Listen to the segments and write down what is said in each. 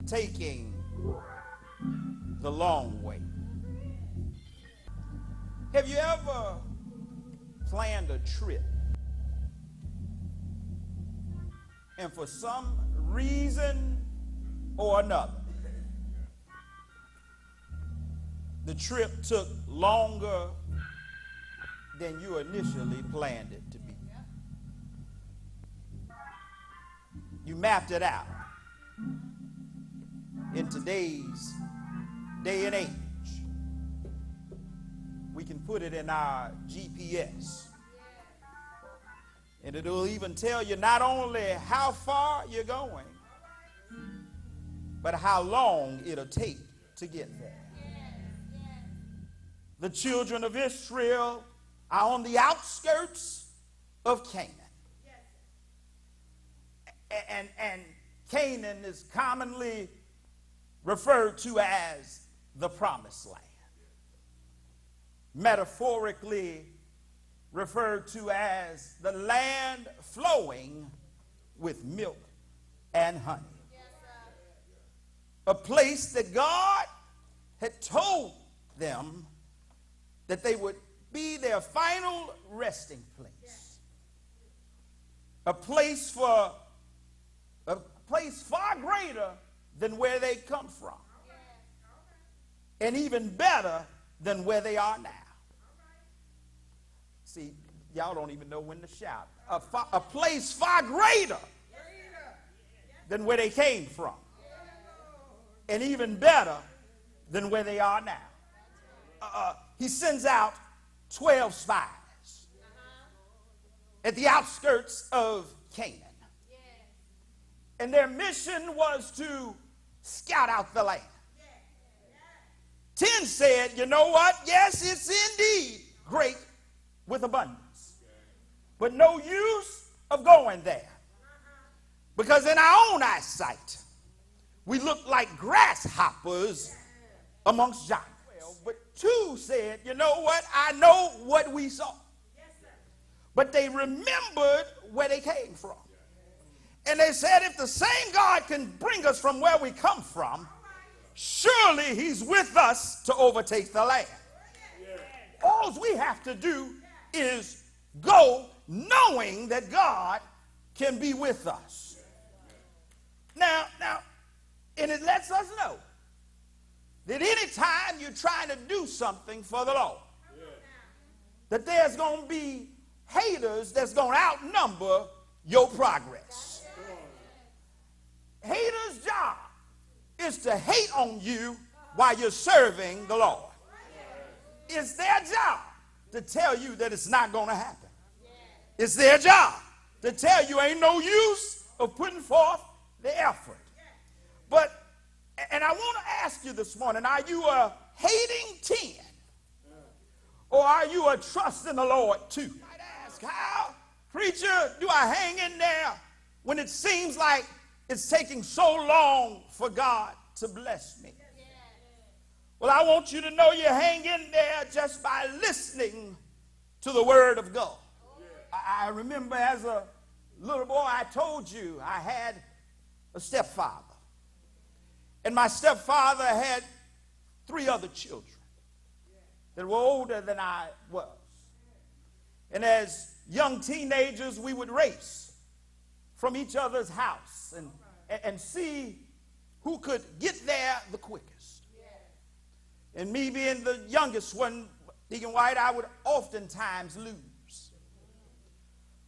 taking the long way. Have you ever planned a trip and for some reason or another, the trip took longer than you initially planned it to be? You mapped it out. In today's day and age, we can put it in our GPS. And it'll even tell you not only how far you're going, but how long it'll take to get there. The children of Israel are on the outskirts of Canaan. And Canaan is commonly referred to as the Promised Land, metaphorically referred to as the land flowing with milk and honey. A place that God had told them that they would be their final resting place. A place far greater than where they come from, and even better than where they are now. See, y'all don't even know when to shout. A place far greater than where they came from, and even better than where they are now. He sends out 12 spies at the outskirts of Canaan. And their mission was to scout out the land. 10 said, you know what? Yes, it's indeed great with abundance, but no use of going there, because in our own eyesight, we look like grasshoppers amongst giants. But 2 said, you know what? I know what we saw. But they remembered where they came from. And they said, if the same God can bring us from where we come from, surely he's with us to overtake the land. All we have to do is go knowing that God can be with us. Now, and it lets us know that anytime you're trying to do something for the Lord, that there's going to be haters that's going to outnumber your progress. Haters' job is to hate on you while you're serving the Lord. It's their job to tell you that it's not going to happen. It's their job to tell you ain't no use of putting forth the effort. But, and I want to ask you this morning, are you a hating 10? Or are you a trust in the Lord 2? I'd ask, how, preacher, do I hang in there when it seems like it's taking so long for God to bless me? Well, I want you to know you hang in there just by listening to the word of God. I remember as a little boy, I told you I had a stepfather. And my stepfather had 3 other children that were older than I was. And as young teenagers, we would race from each other's house and see who could get there the quickest. And me being the youngest one, Deacon White, I would oftentimes lose.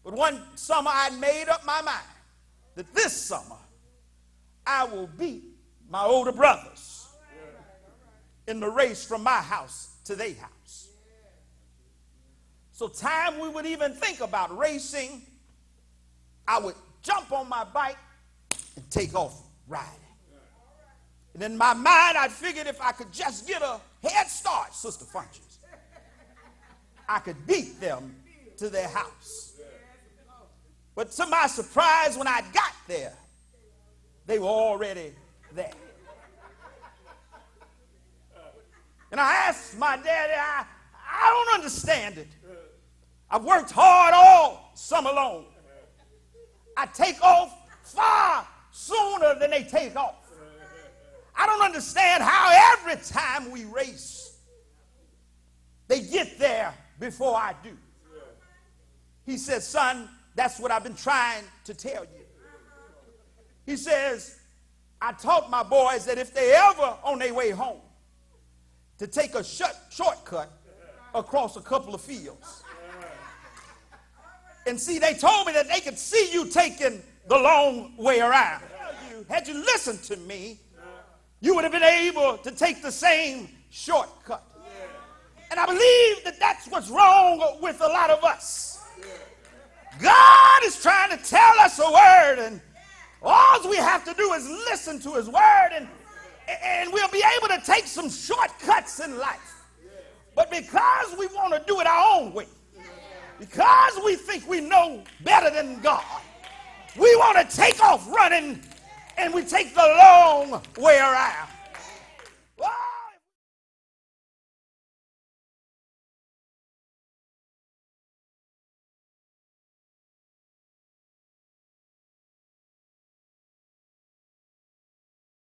But one summer I made up my mind that this summer I will beat my older brothers in the race from my house to their house. So time we would even think about racing, I would jump on my bike and take off riding. And in my mind, I figured if I could just get a head start, Sister Funches, I could beat them to their house. But to my surprise, when I got there, they were already there. And I asked my daddy, I don't understand it. I've worked hard all summer long. I take off far sooner than they take off. I don't understand how every time we race, they get there before I do. He says, son, that's what I've been trying to tell you. He says, I taught my boys that if they ever on their way home to take a shortcut across a couple of fields. And see, they told me that they could see you taking the long way around. Had you listened to me, you would have been able to take the same shortcut. And I believe that that's what's wrong with a lot of us. God is trying to tell us a word, and all we have to do is listen to his word, and we'll be able to take some shortcuts in life. But because we want to do it our own way, because we think we know better than God, we want to take off running, and we take the long way around.